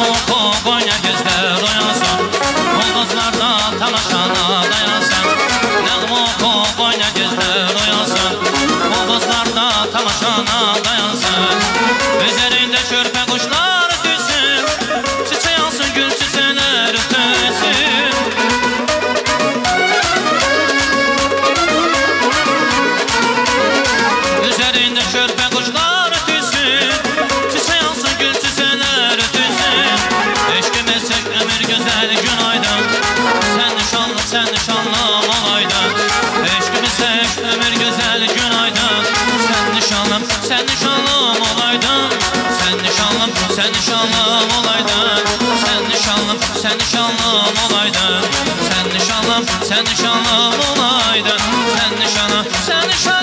oku, Konya gözler oyansın, ulduzlarda tamaşana dayansın. Nəğmə oku, Konya gözler oyansın, ulduzlarda tamaşana dayansın. Üzerinde körpe kuşlar düşsün, çiçeği alsın, gül çiçeğler ötüsün. Üzerinde körpe kuşlar düşsün, çiçeği alsın, gül çiçeğler ötüsün. Eşkimiz çek ömür güzel gün aydın, sen nişanlım olaydın. Eşkimiz çek ömür güzel gün aydın, sen nişanlım olaydın. Sen nişanlım olaydın. Sen nişanlım olaydın. Sen nişanlım olaydın. Sen nişanlım.